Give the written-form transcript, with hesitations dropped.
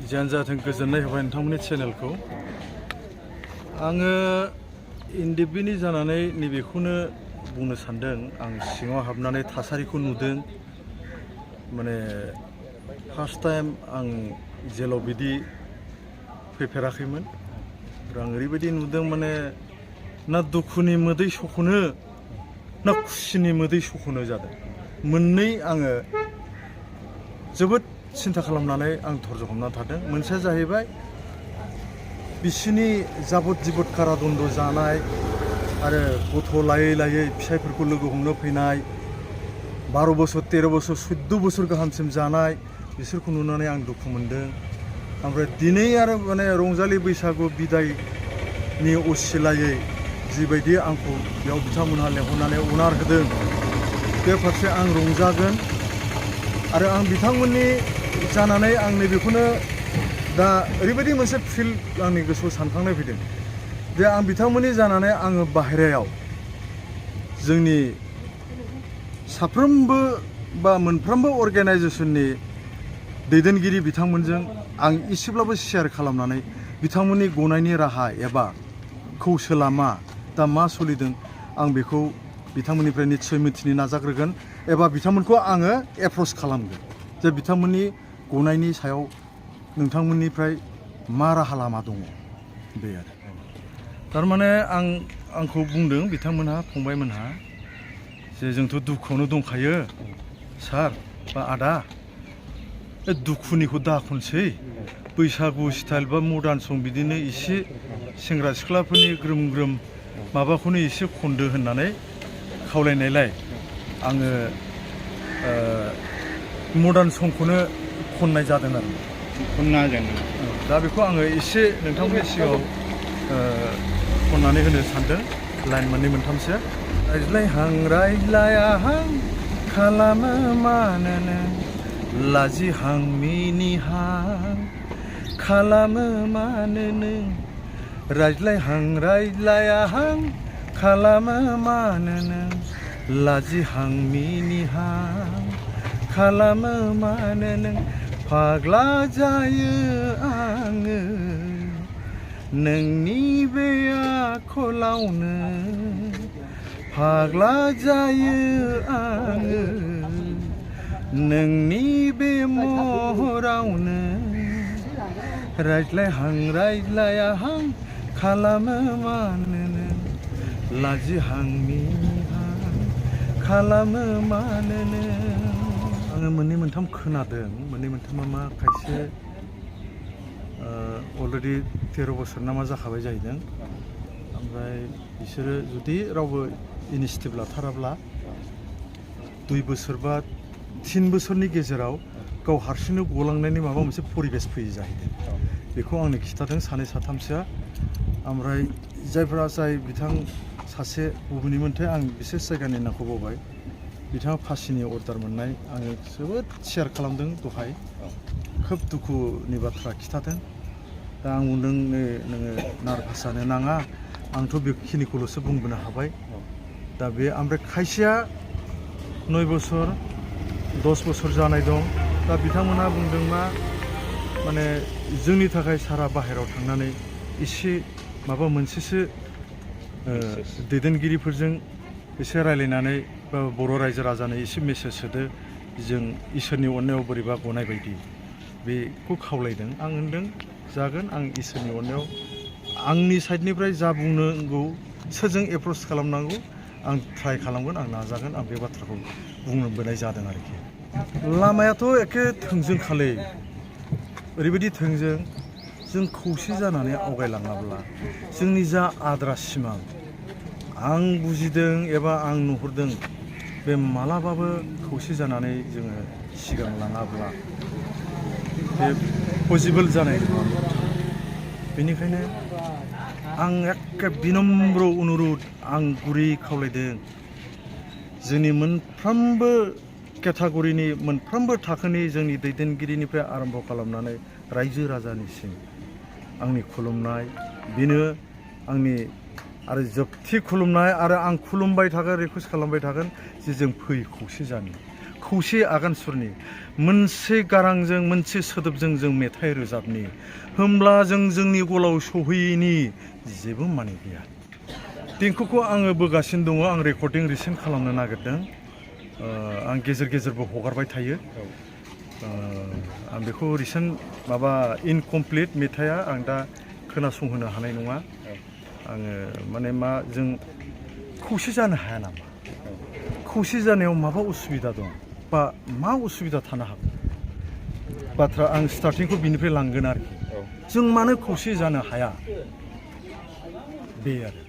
जियानो जाथों गोजोननाय होबाय नोंथांमोननि चेनेलखौ आङो इन्डिपेन्डेन्टनि जानानै नैबेखौनो बुंनो सानदों आं सिङाव हाबनानै थासारिखौ नुदों माने फार्स्ट टाइम आं जेलाव बिदि फैफेराखैमोन आं ओरैबायदि नुदों माने ना दुखुनि मोदै सख'नो ना खुसिनि मोदै सख'नो जादों मोननै आङो जोबोद सिन्था खालामनानै आं धर्ज हमनानै थादों मोनसेया जाहैबाय बिसिनि जाबद जिबद कारादन्द जानाय आरो गथ' लायै लायै फिसायफोरखौ लोगो हमनो फैनाय 12 बोसोर 13 बोसोर 14 बोसोर गाहामसिम जानाय बिसोरखौ नुनानै आं दुखु मोनदों ओमफ्राय दिनै आरो माने रंजालि बैसागु बिदायनि असिलायै जिबायदि आंखौ बेयाव बिथांमोनहा लेंहरनानै अनार होदों बे फारसे आं रंजागोन आरो आं बिथांमोननि जानानै आं नैबेखौनो दा ओरैबायदि मोनसे फिल आंनि गोसोआव सानखांनाय फैदों जे आं बिथांमोननि जानानै आङो बाहेरायाव जोंनि साफ्रोमबो बा मोनफ्रोमबो अर्गेनाइजेसननि दैदेनगिरि बिथांमोनजों आं एसेब्लाबो शेयार खालामनानै बिथांमोननि गनायनि राहा एबा कौशला मा दा मा सोलिदों आं बेखौ बिथांमोननिफ्राय निस्सय मिथिनो नाजाग्रोगोन एबा बिथांमोनखौ आङो एप्रच खालामगोन जे बिथांमोननि गनायनि सायाव नोंथांमोननिफ्राय मा राहा लामा दङ बे आरो थारमाने आंखौ बुंदों बिथांमोनहा फंबायमोनहा जे जोंथ' दुखुआवनो दंखायो सार बा आदा दुखुनिखौ दाखनसै बैसागु स्टाइल बा मडार्न सं बिदिनो एसे सेंग्रा सिख्लाफोरनि ग्रोम ग्रोम माबाखौनो एसे खनदो होननानै खावलायनायलाय आङो मडार्न संखौनो खननाय जादों आरो दा बेखौ आङो एसे नोंथांमोननि सिगाङाव खननानै होनो सानदों लाइन मोननै मोनथामसो रायज्लायाहां खालामो मानोनो लाजिहां मिनिहां खालामो मानोनो रायज्लायाहां खालामो मानोनो लाजिहां मिनिहां खालामो मानोनो फाग्ला जायो आङो नोंनि बे आखलावनो फाग्ला जायो आङो नोंनि बे महरावनो रायज्लायाहां खालामो मानोनो लाजिहां मिनिहां खालामो मानोनो आङो मोननै मोनथाम खोनादों मोननै मोनथामा मा खायसे अलरेडि 13 बोसोर नामा जाखाबाय जाहैदों ओमफ्राय बिसोरो जुदि रावबो इनिसियेटिभ लाथाराब्ला 2 बोसोर बा 3 बोसोरनि गेजेराव गाव हारसिंनो गलांनायनि माबा मोनसे परिबेस फैयो जाहैदों बेखौ आंनो खिथादों सानै साथामसोआ ओमफ्राय जाय बिथां सासे बबेनिमोनथाय आं बिसेस जायगानि नामखौ बावबाय बिथाङा फासिनि अर्डार मोननाय आङो जोबोद शेयार खालामदों दहाय खोब दुखुनि बाथ्रा खिथादों दा आं बुंदों नोङो नार्भास जानो नाङा आंथ' बेखिनिखौल'सो बुंबोनो हाबाय दा बे ओमफ्राय खायसेया 9 बोसोर 10 बोसोर जानाय दं दा बिथांमोनहा बुंदों मा माने जोंनि थाखाय सारा बाहेरायाव थांनानै एसे माबा मोनसेसो दैदेनगिरिफोरजों एसे रायलायनानै बा बर' रायजो राजानो एसे मेसेज होदो जों इसोरनि अननायाव बोरैबा गनाय बायदि बेखौ खावलायदों आं होनदों जागोन आं इसोरनि अननायाव आंनि साइडनिफ्राय जा बुंनांगौ सोरजों एप्रच खालामनांगौ आं ट्राइ खालामगोन आं नाजागोन आं बे बाथ्राखौ बुंबोनाय जादों आरोखि लामायाथ' एखे थोंजों खालै ओरैबायदि थोंजों जों खौसे जानानै आवगायलाङाब्ला जोंनि जा आद्रा सिमां आं बुजिदों एबा आं नुहुरदों बे मालाबाबो खौसे जानानै जोङो सिगां लाङाब्ला बे पसिबोल जानाय नङा बेनिखायनो आं एखे बिनम्र अनुरद आं गुरै खावलायदों जोंनि मोनफ्रोमबो केटागरिनि मोनफ्रोमबो थाखोनि जोंनि दैदेनगिरिनिफ्राय आरम्भ खालामनानै रायजो राजानिसिम आंनि खुलुमनाय बेनो आंनि आरो जोबथि खुलुमनाय आरो आं खुलुमबाय थागोन रिकुवेस्ट खालामबाय थागोन जे जों फै खौसे जानो खौसे आगान सुरनि मोनसे गारांजों मोनसे सोदोबजों जों मेथाइ रोजाबनि होमब्ला जों जोंनि गलाव सहैयैनि जेबो माने गैया। देंखोखौ आङो बोगासिनो दङ, आं रेकर्डिं रिसेन्ट खालामनो नागिरदों। आं गेजेर गेजेरबो हगारबाय थायो। आं बेखौ रिसेन्ट माबा इनकमप्लिट मेथाइआ आं दा खोनासंहोनो हानाय नङा। आङो माने मा जों खौसे जानो हाया नामा? खौसे जानायाव माबा उसुबिदा दं बा मा उसुबिदा थानो हागौ? बाथ्रा आं स्टार्टिंखौ बिनिफ्राय लांगोन आरोखि। जों मानो खौसे जानो हाया बे आरो